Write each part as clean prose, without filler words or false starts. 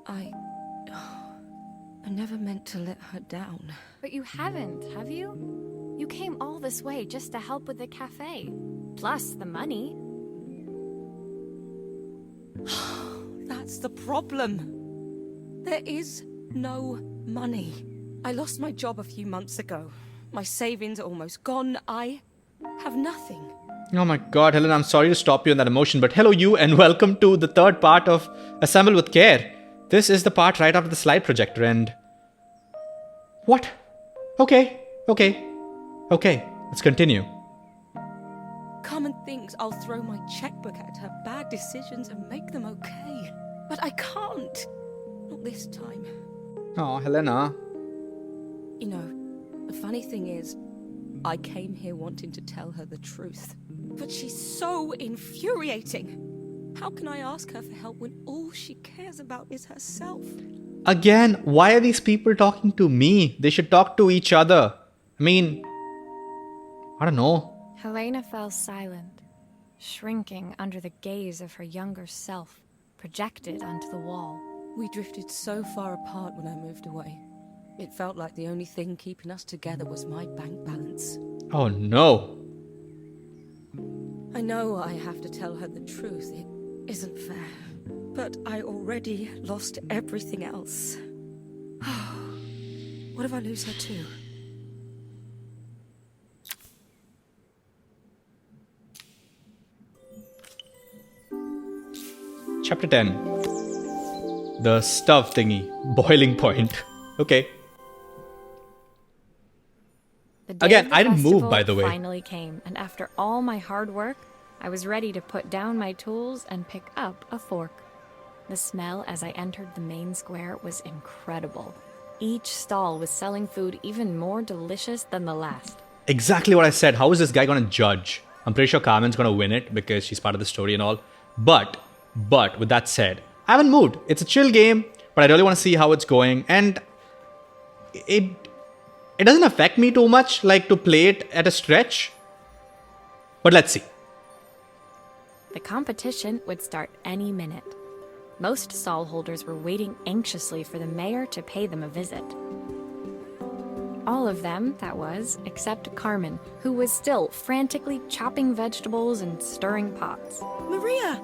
I never meant to let her down. But you haven't, have you? You came all this way just to help with the cafe. Plus the money. That's the problem. There is no money. I lost my job a few months ago. My savings are almost gone. I have nothing. Oh my god, Helen, I'm sorry to stop you in that emotion, but hello you and welcome to the third part of Assemble with Care. This is the part right after the slide projector and... What? Okay, let's continue. Carmen thinks I'll throw my checkbook at her bad decisions and make them okay. But I can't. Not this time. Oh, Helena. You know, the funny thing is, I came here wanting to tell her the truth. But she's so infuriating. How can I ask her for help when all she cares about is herself? Again, why are these people talking to me? They should talk to each other. I mean, I don't know. Helena fell silent, shrinking under the gaze of her younger self, projected onto the wall. We drifted so far apart when I moved away. It felt like the only thing keeping us together was my bank balance. Oh no. I know I have to tell her the truth. It isn't fair. But I already lost everything else. What if I lose her too? Chapter 10. The stuff thingy. Boiling point. Okay. The day Again, of the I didn't move, festival by the way. Finally came, and after all my hard work, I was ready to put down my tools and pick up a fork. The smell as I entered the main square was incredible. Each stall was selling food even more delicious than the last. Exactly what I said. How is this guy gonna judge? I'm pretty sure Carmen's gonna win it because she's part of the story and all. But with that said, I haven't moved. It's a chill game, but I really want to see how it's going. And it doesn't affect me too much, like to play it at a stretch. But let's see. The competition would start any minute. Most stall holders were waiting anxiously for the mayor to pay them a visit. All of them, that was, except Carmen, who was still frantically chopping vegetables and stirring pots. Maria!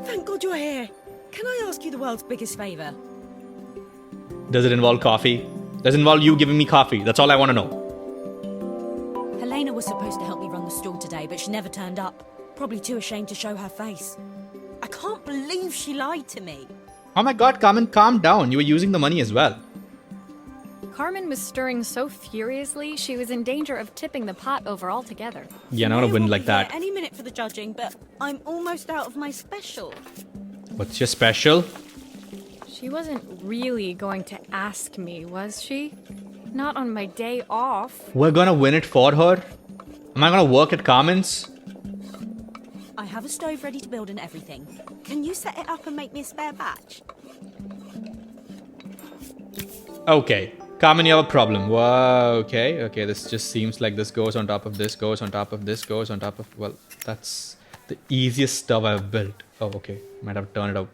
Thank God you're here. Can I ask you the world's biggest favour? Does it involve coffee? Does it involve you giving me coffee? That's all I want to know. Helena was supposed to help me run the stall today, but she never turned up. Probably too ashamed to show her face. I can't believe she lied to me. Oh my god, Carmen, calm down. You were using the money as well. Carmen was stirring so furiously, she was in danger of tipping the pot over altogether. Yeah, I'm not gonna win like that. Any minute for the judging, but I'm almost out of my special. What's your special? She wasn't really going to ask me, was she? Not on my day off. We're gonna win it for her? Am I gonna work at Carmen's? I have a stove ready to build and everything. Can you set it up and make me a spare batch? Okay. Carmen, you have a problem. Whoa, okay. Okay, this just seems like this goes on top of this, goes on top of this, goes on top of... Well, that's the easiest stuff I've built. Oh, okay. Might have to turn it up.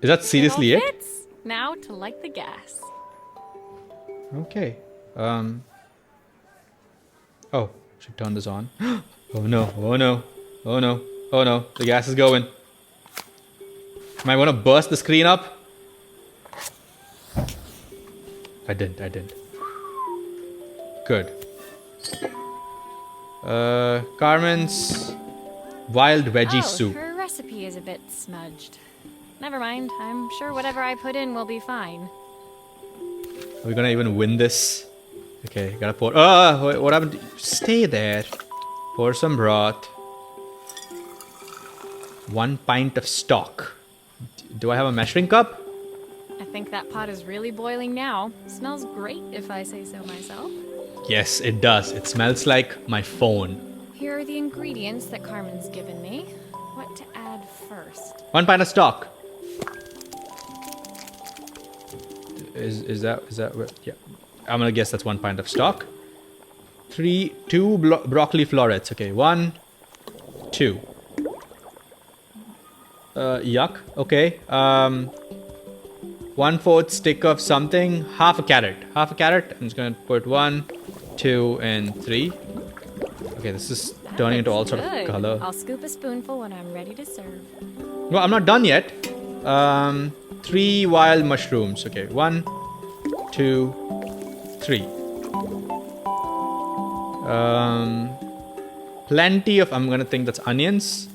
Is that seriously all it? fits. Now to light the gas. Okay. Oh, should turn this on. Oh no, oh no, oh no, oh no. The gas is going. Am I gonna burst the screen up? I didn't. Good. Carmen's wild veggie soup. Her recipe is a bit smudged. Never mind. I'm sure whatever I put in will be fine. Are we gonna even win this? Okay, gotta pour. What happened? Stay there. Pour some broth. 1 pint of stock. Do I have a measuring cup? I think that pot is really boiling now. Smells great if I say so myself. Yes, it does. It smells like my phone. Here are the ingredients that Carmen's given me. What to add first? 1 pint of stock. Is that yeah? I'm gonna guess that's 1 pint of stock. 2 broccoli florets. Okay, 1, 2. Yuck. Okay. 1/4 stick of something. Half a carrot. Half a carrot. I'm just gonna put 1, 2, and 3. Okay, this is turning into all sort of color. I'll scoop a spoonful when I'm ready to serve. No, I'm not done yet. 3 wild mushrooms. Okay, 1, 2, 3. Plenty of, I'm gonna think that's onions.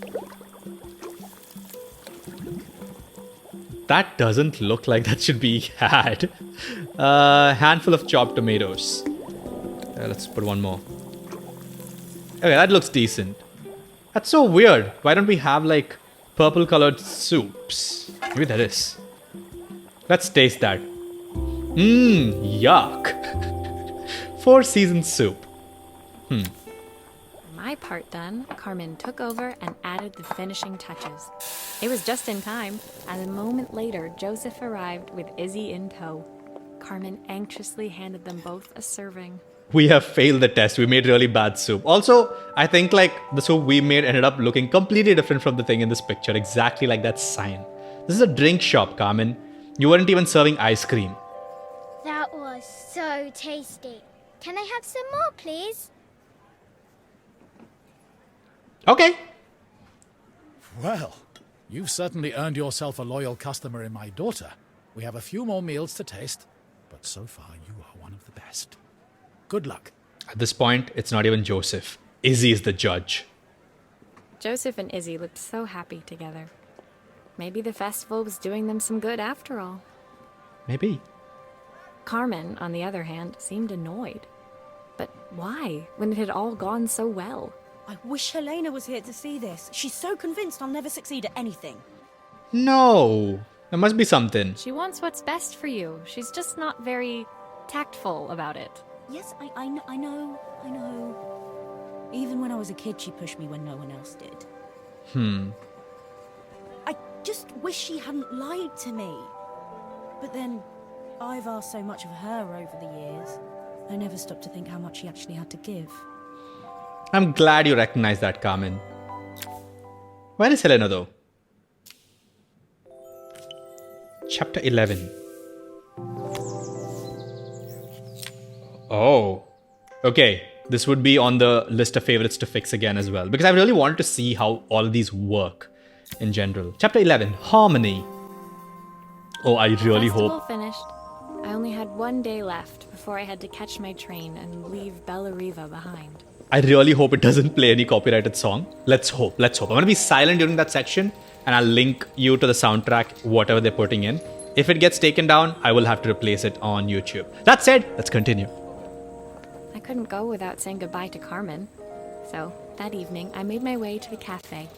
That doesn't look like that should be had. Handful of chopped tomatoes. Let's put 1 more. Okay, that looks decent. That's so weird. Why don't we have like purple colored soups? Maybe there is. Let's taste that. Yuck. 4-season soup. My part done, Carmen took over and added the finishing touches. It was just in time, as a moment later, Joseph arrived with Izzy in tow. Carmen anxiously handed them both a serving. We have failed the test. We made really bad soup. Also, I think like the soup we made ended up looking completely different from the thing in this picture. Exactly like that sign. This is a drink shop, Carmen. You weren't even serving ice cream. That was so tasty. Can I have some more, please? Okay. Well, you've certainly earned yourself a loyal customer in my daughter. We have a few more meals to taste, but so far you are one of the best. Good luck. At this point, it's not even Joseph. Izzy is the judge. Joseph and Izzy looked so happy together. Maybe the festival was doing them some good after all. Maybe. Carmen, on the other hand, seemed annoyed. But why, when it had all gone so well? I wish Helena was here to see this. She's so convinced I'll never succeed at anything. No. There must be something. She wants what's best for you. She's just not very tactful about it. Yes, I know. Even when I was a kid, she pushed me when no one else did. I just wish she hadn't lied to me. But then, I've asked so much of her over the years. I never stopped to think how much she actually had to give. I'm glad you recognize that, Carmen. Where is Helena, though? Chapter 11. Oh. Okay. This would be on the list of favorites to fix again as well. Because I really wanted to see how all of these work in general. Chapter 11. Harmony. Oh, I really Festival hope... finished. I only had 1 day left before I had to catch my train and leave Bellariva behind. I really hope it doesn't play any copyrighted song. Let's hope. I'm going to be silent during that section and I'll link you to the soundtrack, whatever they're putting in. If it gets taken down, I will have to replace it on YouTube. That said, let's continue. I couldn't go without saying goodbye to Carmen. So, that evening, I made my way to the cafe.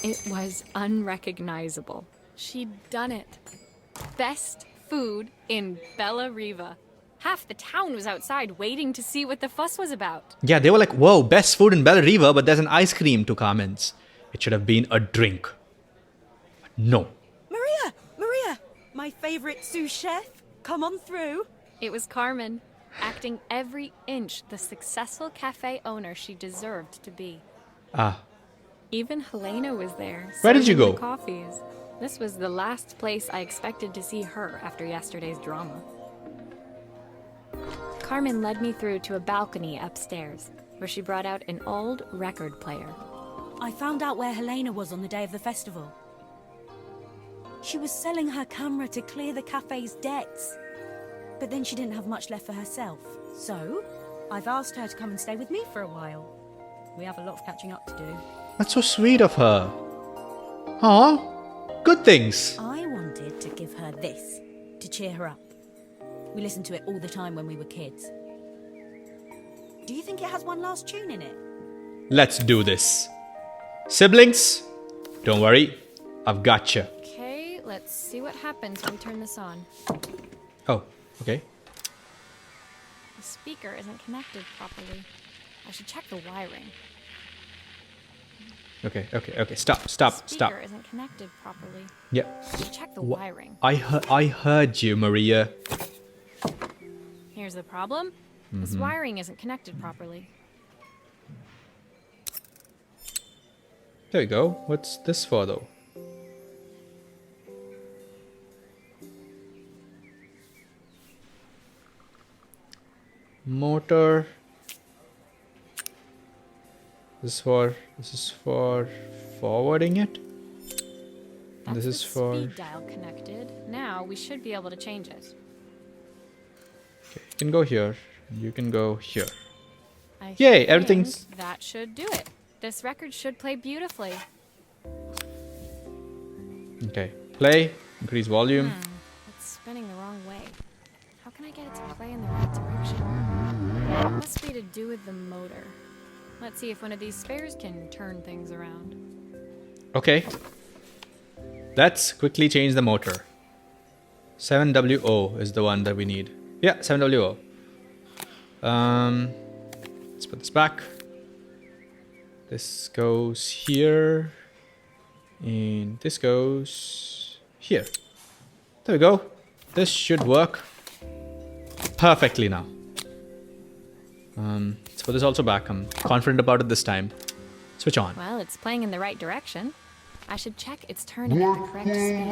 It was unrecognizable. She'd done it. Best food in Bellariva. Half the town was outside waiting to see what the fuss was about. Yeah, they were like, whoa, best food in Bellariva, but there's an ice cream to Carmen's. It should have been a drink. But no. Maria! My favorite sous chef. Come on through. It was Carmen, acting every inch the successful cafe owner she deserved to be. Ah. Even Helena was there. Where did you serving go? the coffees. This was the last place I expected to see her after yesterday's drama. Carmen led me through to a balcony upstairs, where she brought out an old record player. I found out where Helena was on the day of the festival. She was selling her camera to clear the cafe's debts. But then she didn't have much left for herself. So, I've asked her to come and stay with me for a while. We have a lot of catching up to do. That's so sweet of her. Aw. Good things. I wanted to give her this, to cheer her up. We listened to it all the time when we were kids. Do you think it has one last tune in it? Let's do this. Siblings, don't worry. I've gotcha. Okay, let's see what happens when we turn this on. Oh, okay. The speaker isn't connected properly. I should check the wiring. Okay. Stop. The speaker isn't connected properly. Yeah. I should check the wiring. I heard you, Maria. Here's the problem. This wiring isn't connected properly. There you go. What's this for, though? Motor. This is for forwarding it. That's This the is for speed dial connected. Now we should be able to change it. okay, you can go here. You can go here. I Yay, think everything's- that should do it. This record should play beautifully. Okay. Play. Increase volume. It's spinning the wrong way. How can I get it to play in the right direction? It must be to do with the motor. Let's see if one of these spares can turn things around. Okay. Let's quickly change the motor. 7WO is the one that we need. Yeah, 7WO. Let's put this back. This goes here. And this goes here. There we go. This should work perfectly now. Let's put this also back. I'm confident about it this time. Switch on. Well, it's playing in the right direction. I should check it's turning at the correct speed.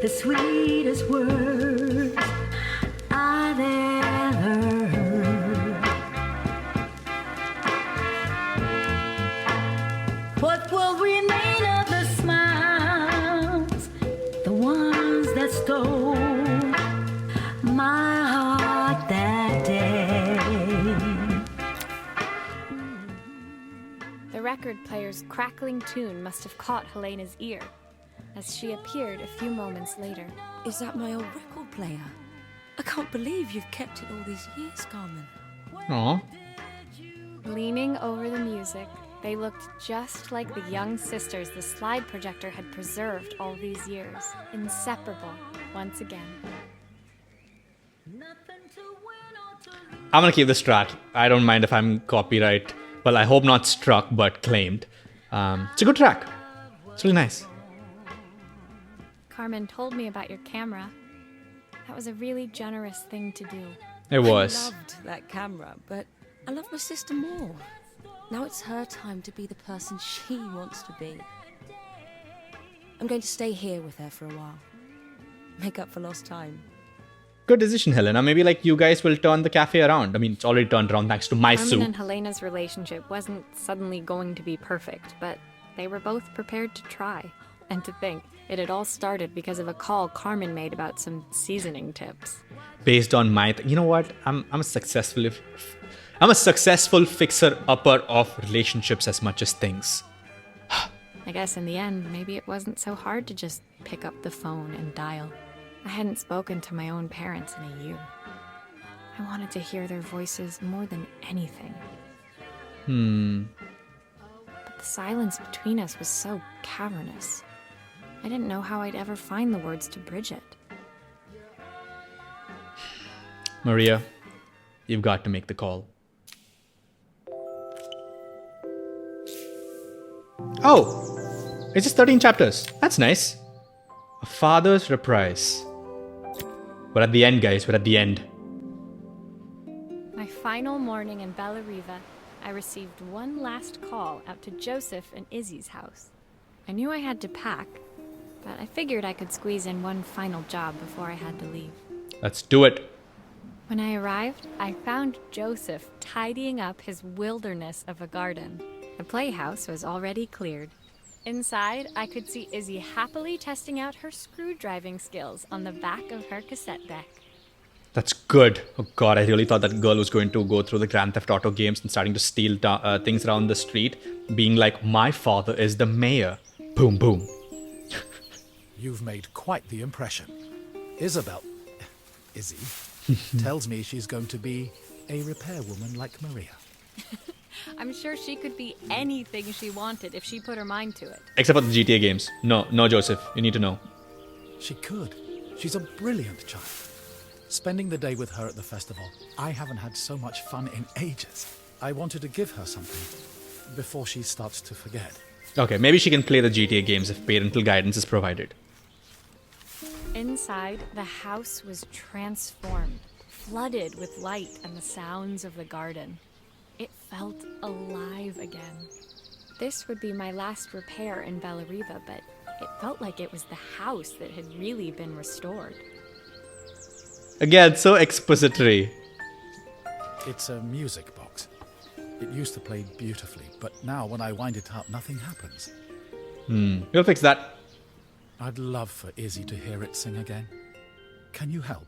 The sweetest words I've ever heard. What will remain of the smiles, the ones that stole my heart that day? The record player's crackling tune must have caught Helena's ear, as she appeared a few moments later. Is that my old record player? I can't believe you've kept it all these years, Carmen. Aw. Leaning over the music, they looked just like the young sisters the slide projector had preserved all these years, inseparable once again. I'm gonna keep this track. I don't mind if I'm copyright. Well, I hope not struck, but claimed. It's a good track. It's really nice. Carmen told me about your camera. That was a really generous thing to do. It was. I loved that camera, but I love my sister more. Now it's her time to be the person she wants to be. I'm going to stay here with her for a while. Make up for lost time. Good decision, Helena. Maybe like you guys will turn the cafe around. I mean, it's already turned around thanks to my Carmen soup. and Helena's relationship wasn't suddenly going to be perfect, but they were both prepared to try. And to think, it had all started because of a call Carmen made about some seasoning tips. Based on my, you know what? I'm a successful fixer-upper of relationships as much as things. I guess in the end, maybe it wasn't so hard to just pick up the phone and dial. I hadn't spoken to my own parents in a year. I wanted to hear their voices more than anything. But the silence between us was so cavernous. I didn't know how I'd ever find the words to bridge it. Maria, you've got to make the call. Oh, it's just 13 chapters. That's nice. A father's reprise. We're at the end, guys. We're at the end. My final morning in Bellariva, I received one last call out to Joseph and Izzy's house. I knew I had to pack, but I figured I could squeeze in one final job before I had to leave. Let's do it. When I arrived, I found Joseph tidying up his wilderness of a garden. The playhouse was already cleared. Inside, I could see Izzy happily testing out her screw-driving skills on the back of her cassette deck. That's good. Oh god, I really thought that girl was going to go through the Grand Theft Auto games and starting to steal things around the street, being like, my father is the mayor. Boom, boom. You've made quite the impression. Izzy, tells me she's going to be a repairwoman like Maria. I'm sure she could be anything she wanted if she put her mind to it. Except for the GTA games. No, Joseph. You need to know. She could. She's a brilliant child. Spending the day with her at the festival, I haven't had so much fun in ages. I wanted to give her something before she starts to forget. Okay, maybe she can play the GTA games if parental guidance is provided. Inside, the house was transformed, flooded with light and the sounds of the garden. It felt alive again. This would be my last repair in Bellariva, but it felt like it was the house that had really been restored. Again, so expository. It's a music box. It used to play beautifully, but now when I wind it up, nothing happens. We'll fix that. I'd love for Izzy to hear it sing again. Can you help?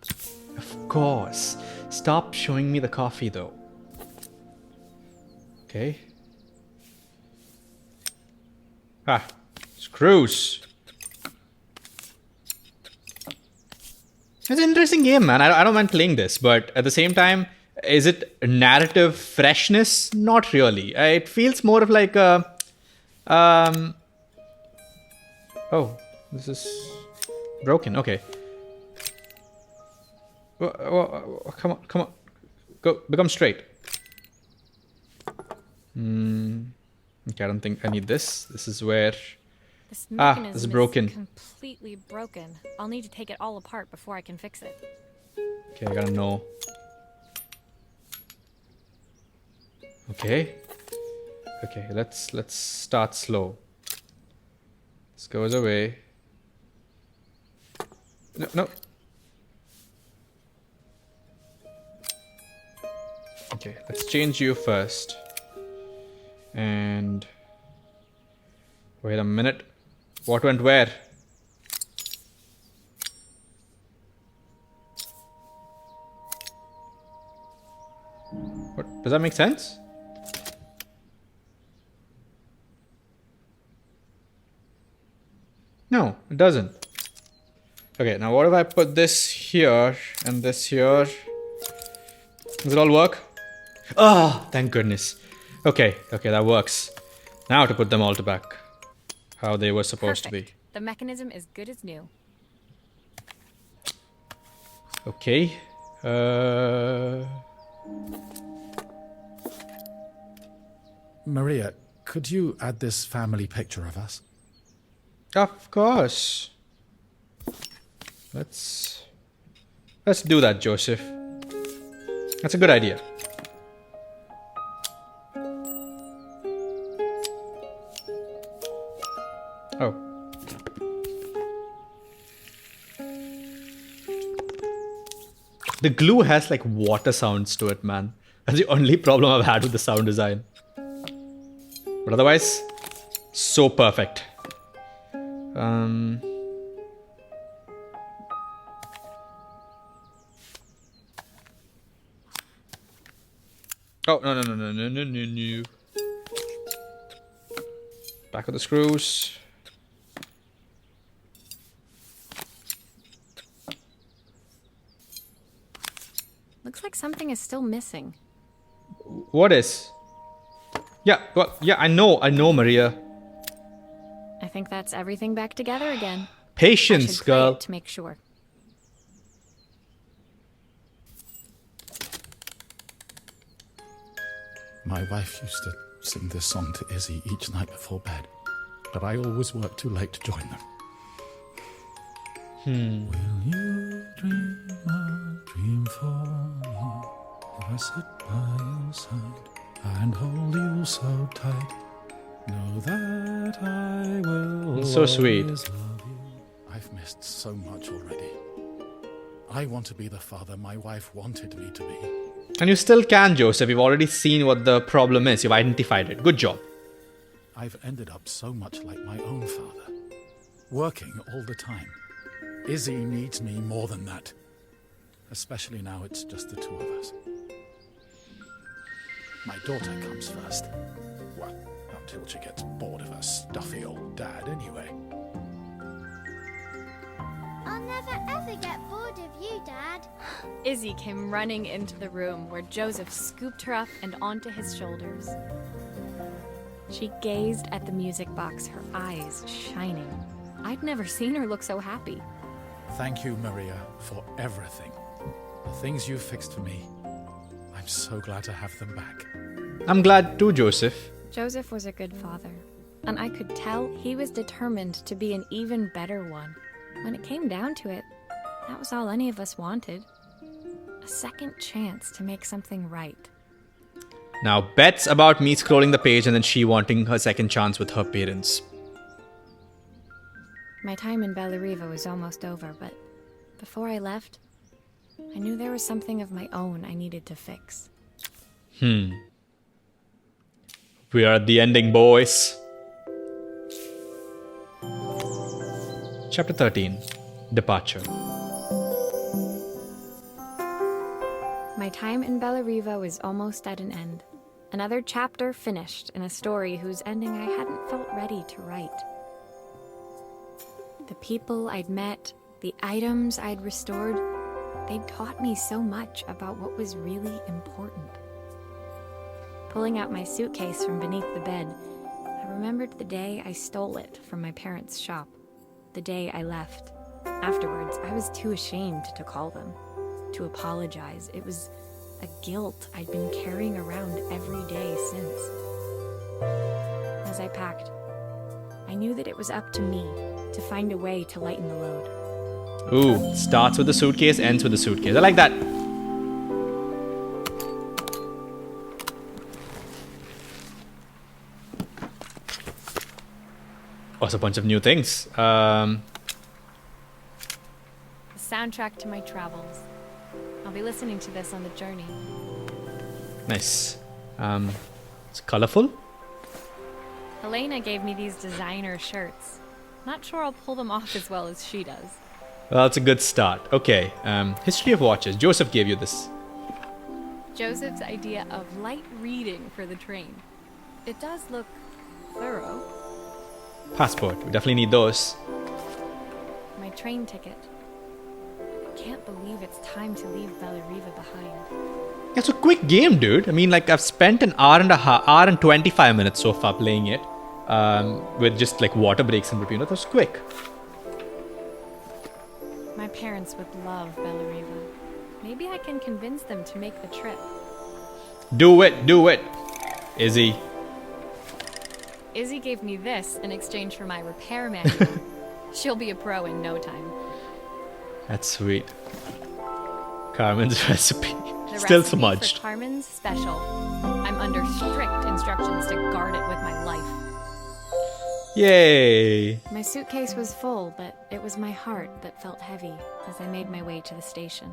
Of course. Stop showing me the coffee, though. Okay. Ah, screws. It's an interesting game, man. I don't mind playing this, but at the same time, is it narrative freshness? Not really. It feels more of like a... Oh, this is broken. Okay. Come on, come on. Go, become straight. Okay, I don't think I need this. This is where... This this mechanism is broken. Completely broken. I'll need to take it all apart before I can fix it. Okay, I gotta know. Okay. Okay, let's start slow. This goes away. No, no. Okay, let's change you first. And wait a minute. What went where? What, does that make sense? No, it doesn't. Okay, now what if I put this here and this here? Does it all work? Oh, thank goodness. Okay, okay, that works. Now to put them all to back. How they were supposed to be. The mechanism is good as new. Okay. Maria, could you add this family picture of us? Of course. Let's do that, Joseph. That's a good idea. Oh. The glue has like water sounds to it, man. That's the only problem I've had with the sound design. But otherwise, so perfect. Oh, no. Back of the screws. Looks like something is still missing. What is? Yeah, well, yeah, I know, Maria. I think that's everything back together again. Patience, I should play girl. it to make sure. My wife used to sing this song to Izzy each night before bed, but I always worked too late to join them. Will you dream a dream for me? If I sit by your side and hold you so tight, know that I will So sweet. always love you. I've missed so much already. I want to be the father my wife wanted me to be. And you still can, Joseph. You've already seen what the problem is. You've identified it. Good job. I've ended up so much like my own father, working all the time. Izzy needs me more than that, especially now it's just the two of us. My daughter comes first. Well, until she gets bored of her stuffy old dad anyway. I'll never ever get bored of you, Dad. Izzy came running into the room where Joseph scooped her up and onto his shoulders. She gazed at the music box, her eyes shining. I'd never seen her look so happy. Thank you, Maria, for everything. The things you fixed for me. I'm so glad to have them back. I'm glad too, Joseph. Joseph was a good father, and I could tell he was determined to be an even better one. When it came down to it, that was all any of us wanted. A second chance to make something right. Now, bets about me scrolling the page and then she wanting her second chance with her parents. My time in Bellariva was almost over, but before I left, I knew there was something of my own I needed to fix. We are at the ending, boys. Chapter 13. Departure. My time in Bellariva was almost at an end. Another chapter finished in a story whose ending I hadn't felt ready to write. The people I'd met, the items I'd restored, they'd taught me so much about what was really important. Pulling out my suitcase from beneath the bed, I remembered the day I stole it from my parents' shop, the day I left. Afterwards, I was too ashamed to call them, to apologize. It was a guilt I'd been carrying around every day since. As I packed, I knew that it was up to me to find a way to lighten the load. Ooh, starts with the suitcase, ends with the suitcase. I like that. Also, a bunch of new things. The soundtrack to my travels. I'll be listening to this on the journey. Nice. It's colorful. Helena gave me these designer shirts. Not sure I'll pull them off as well as she does. Well, it's a good start. Okay. History of watches. Joseph gave you this. Joseph's idea of light reading for the train. It does look thorough. Passport. We definitely need those. My train ticket. I can't believe it's time to leave Bellariva behind. It's a quick game, dude. I mean, like, I've spent an hour and 25 minutes so far playing it. With just like water breaks in between. That was quick. My parents would love Bellariva. Maybe I can convince them to make the trip. Do it. Izzy. Izzy gave me this in exchange for my repair manual. She'll be a pro in no time. That's sweet. Carmen's recipe. The Still recipe smudged. for Carmen's special. I'm under strict instructions to guard it with my life. Yay! My suitcase was full, but it was my heart that felt heavy as I made my way to the station.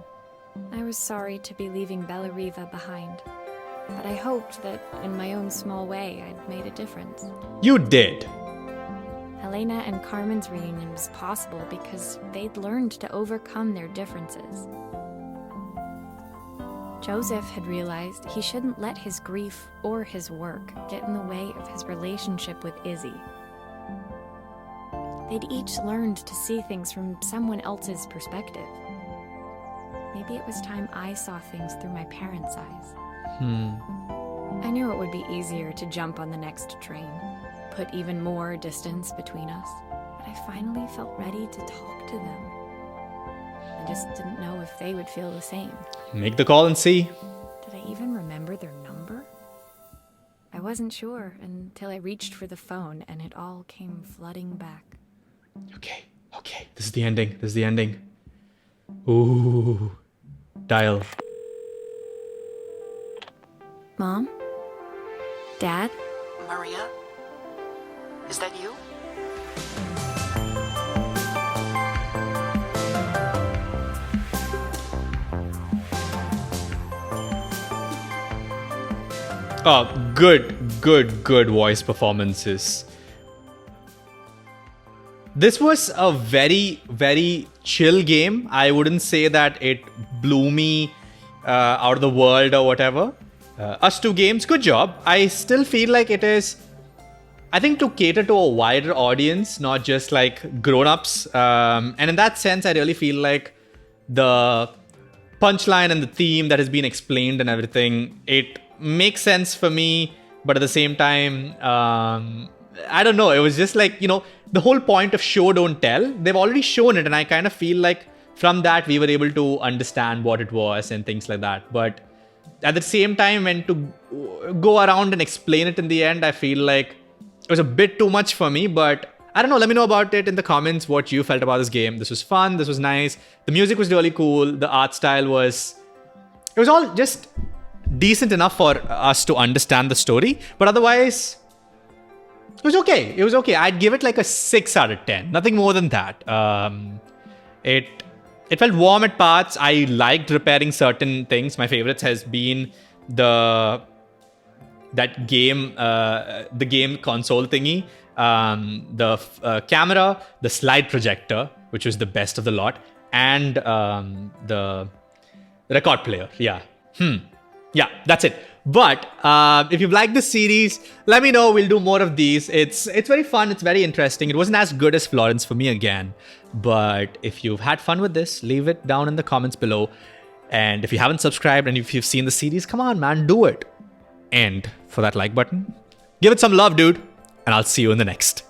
I was sorry to be leaving Bellariva behind, but I hoped that in my own small way I'd made a difference. You did. Helena and Carmen's reunion was possible because they'd learned to overcome their differences. Joseph had realized he shouldn't let his grief or his work get in the way of his relationship with Izzy. They'd each learned to see things from someone else's perspective. Maybe it was time I saw things through my parents' eyes. I knew it would be easier to jump on the next train, put even more distance between us, but I finally felt ready to talk to them. I just didn't know if they would feel the same. Make the call and see. Did I even remember their number? I wasn't sure until I reached for the phone and it all came flooding back. Okay. This is the ending. Ooh. Dial. Mom? Dad? Maria? Is that you? Oh, good voice performances. This was a very, very chill game. I wouldn't say that it blew me out of the world or whatever. Ustwo Games, good job. I still feel like it is, I think, to cater to a wider audience, not just like grown-ups. And in that sense, I really feel like the punchline and the theme that has been explained and everything, it makes sense for me. But at the same time, I don't know. It was just like, the whole point of show don't tell. They've already shown it. And I kind of feel like from that, we were able to understand what it was and things like that. But at the same time, when to go around and explain it in the end, I feel like it was a bit too much for me. But I don't know. Let me know about it in the comments, what you felt about this game. This was fun. This was nice. The music was really cool. The art style was... It was all just decent enough for us to understand the story. But otherwise, it was okay. I'd give it like a 6 out of 10. Nothing more than that. It felt warm at parts. I liked repairing certain things. My favorites has been the game console thingy, the camera, the slide projector, which was the best of the lot, and the record player. Yeah. Yeah, that's it. But if you've liked this series, let me know. We'll do more of these. It's very fun. It's very interesting. It wasn't as good as Florence for me again. But if you've had fun with this, leave it down in the comments below. And if you haven't subscribed and if you've seen the series, come on, man, do it. And for that like button, give it some love, dude. And I'll see you in the next.